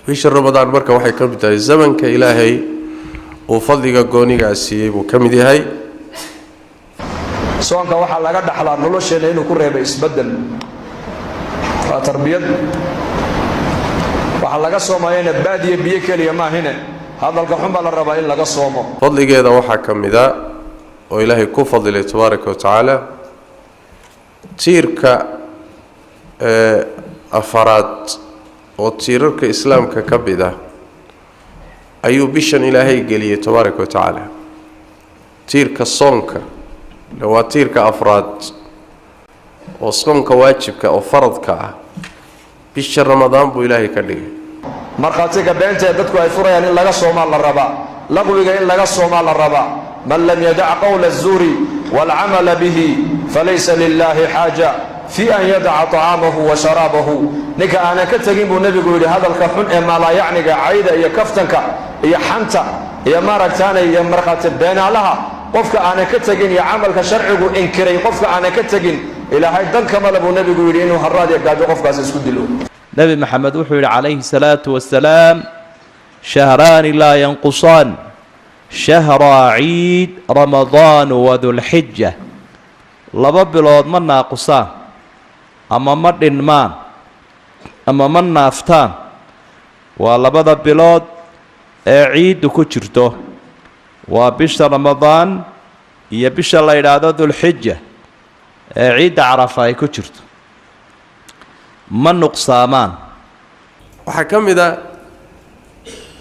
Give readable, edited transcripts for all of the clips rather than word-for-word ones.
bisha ramadaan marka waxay ka mid tahay zamanka ilaahay oo fadliga gooniga siiyay buu ka mid yahay soonka waxa laga dhaxlaa nolosheena inuu ku reebo isbedel waa tarbiyad waxa laga soomayna baadiye biyo kaliya ma ahine hadalka xun baa la rabaa in laga soomo fadligeeda waxa ka mid ah oo ilaahay ku fadlilay tabaaraka wa tacaala tiirka afaraad oo tiirarka islaamka ka mid ah ayuu bishan ilaahay geliyay tabaaraka wa tacaala tiirka soonka waa tiirka afraad oo soonka waajibka oo faradka ah bisha ramadaan buu ilaahay ka dhigay markhaatiga beenta dadku ay furayaan in laga soomaa la rabaa laqwiga in laga soomaa la rabaa man lam yadac qawla الzuri wاlcamala bihi falaysa lilahi xaaja fi an yadaca طacaamahu wa sharaabahu ninka aanan ka tegin buu nebigu yidhi hadalka xun ee maalaayacniga cayda iyo kaftanka iyo xanta iyo maaragtaana iyo markhaati beenaalaha qofka aanan ka tegin iyo camalka sharcigu inkiray qofka aanan ka tegin ilaahay dan kamale buu nebigu yidhi inuu haraad iyo gaajo qofkaas isku dilo nebi maxamed wuxuu yidhi calayhi الsalaatu wasalaam shahraani laa yanqusaan shahraa ciid ramadaanu wadulxija laba bilood ma naaqusaan ama ma dhinmaan ama ma naaftaan waa labada bilood ee ciiddu ku jirto waa bisha ramadaan iyo bisha la yidhaahdo dulxija ee ciidda carafa ay ku jirto ma nuqsaamaan waxaa ka mid ah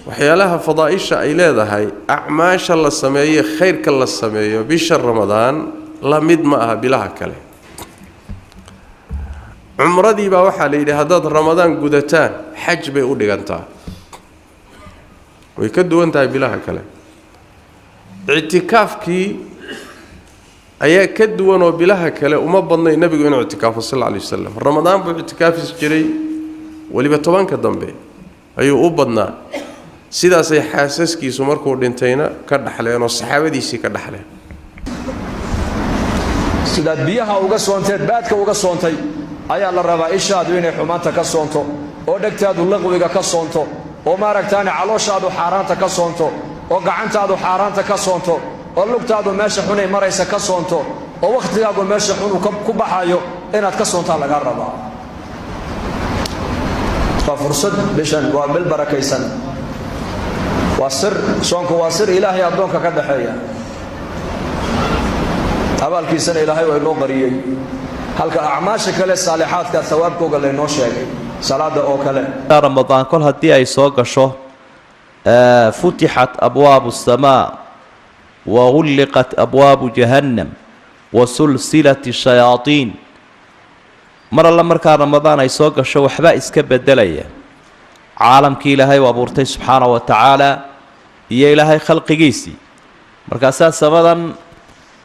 waxyaalaha fadaa'isha ay leedahay acmaasha la sameeyo khayrka la sameeyo bisha ramadaan la mid ma aha bilaha kale cumradii baa waxaa la yidhi haddaad ramadaan gudataan xaj bay u dhigantaa way ka duwan tahay bilaha kale ictikaafkii ayaa ka duwan oo bilaha kale uma badnay nebigu inuu ictikaafo sal alla alay wasalam ramadaan buu ictikaafis jiray weliba 10ka dambe ayuu u badnaa sidaasay xaasaskiisu markuu dhintayna ka dhaxleen oo saxaabadiisii ka dhaxleen sidaad biyaha uga soonteed baadka uga soontay ayaa la rabaa ishaadu inay xumaanta ka soonto oo dhegtaadu laqwiga ka soonto oo maaragtaane calooshaadu xaaraanta ka soonto oo gacantaadu xaaraanta ka soonto oo lugtaadu meesha xunay maraysa ka soonto oo wakhtigaagu meesha xun ku baxayo inaad ka soontaa laga rabaa waa fursad bishan waa bil barakaysan waa sir soonku waa sir ilaahay addoonka ka dhaxeeya abaalkiisana ilaahay waa inoo qariyey halka acmaasha kale saalixaadka thawaabkooga laynoo sheegay salaada oo kale ramadaan kol haddii ay soo gasho futixat abwaabu الsamaa wagulliqat abwaabu jahannam wasulsilat الshayaaطiin mar alla markaa ramadaan ay soo gasho waxbaa iska bedelaya caalamkii ilaahay u abuurtay subxaana wa tacaala iyo ilaahay khalqigiisii markaasaa samadan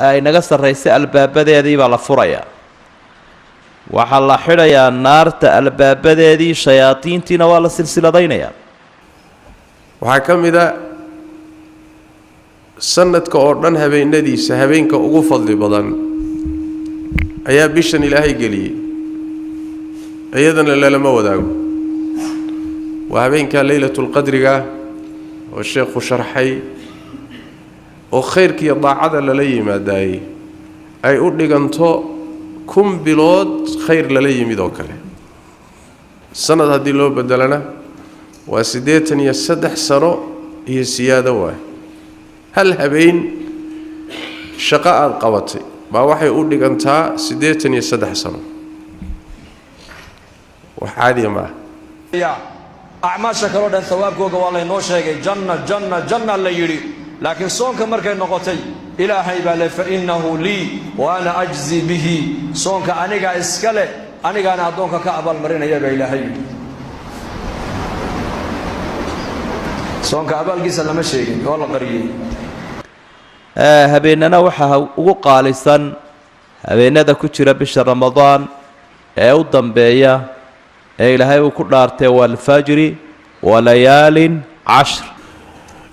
ay naga sarraysay albaabadeedii baa la furayaa waxaa la xidhayaa naarta albaabadeedii shayaadiintiina waa la silsiladaynayaa waxaa ka mid a sanadka oo dhan habeenadiisa habeenka ugu fadli badan ayaa bishan ilaahay geliyey iyadana lalama wadaago waa habeenka laylatulqadriga oo sheekhu sharxay oo khayrka iyo daacada lala yimaadaayey ay u dhiganto 1000 bilood khayr lala yimid oo kale sanad haddii loo bedelana waa 83 sano iyo siyaado waay hal habeen shaqo aad qabatay baa waxay u dhigantaa 83 sano wax caadi ma acmaasha kaloo dhan thawaabkooga waa laynoo sheegay janna la yidhi laakiin soonka markay noqotay ilaahay baa le fainahu lii wa ana ajzi bihi soonka anigaa iska leh anigaana addoonka ka abaalmarinaya baa ilaahay yidhi soonka abaalkiisa lama sheegin oo la qariyey habeenana waxaa ugu qaalisan habeenada ku jira bisha ramadaan ee u dambeeya ee ilaahay uu ku dhaartay waalfajri walayaalin cashr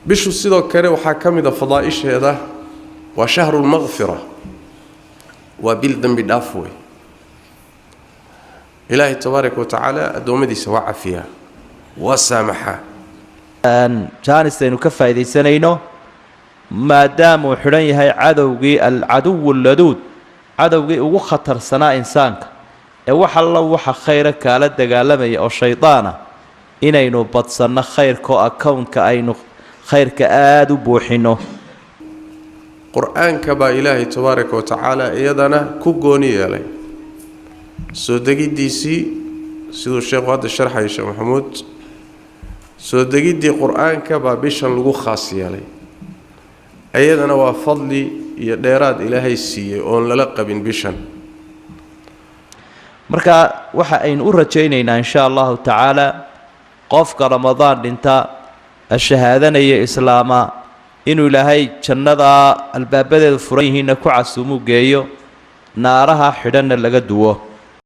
bishu sidoo kale waxaa ka mid a fadaa'isheeda waa shahrulmaqfira waa bil dembi dhaaf wey ilaahay tabaaraka wa tacaala addoommadiisa waa cafiyaa وسامحة jaanis aynu ka faa'iidaysanayno maadaama uu xidhan yahay cadowgii alcaduwu laduud cadowgii ugu khatarsanaa insaanka ee wax alla waxa khayra kaala dagaalamaya oo shaydaana inaynu badsanno khayrkoo akownka aynu khayrka aada u buuxinno qur-aanka baa ilaahay tabaaraka wa tacaala iyadana ku gooni yeelay soo degiddiisii siduu sheekhu hadda sharxaya sheekh maxamuud soo degiddii qur-aanka baa bishan lagu khaas yeelay iyadana waa fadli iyo dheeraad ilaahay siiyey oon lala qabin bishan marka waxa aynu u rajaynaynaa insha allahu tacaala qofka ramadaan dhinta ashahaadanaya islaama inuu ilaahay jannadaa albaabadeedu furan yihiinna ku casuumu geeyo naaraha xidhanna laga duwo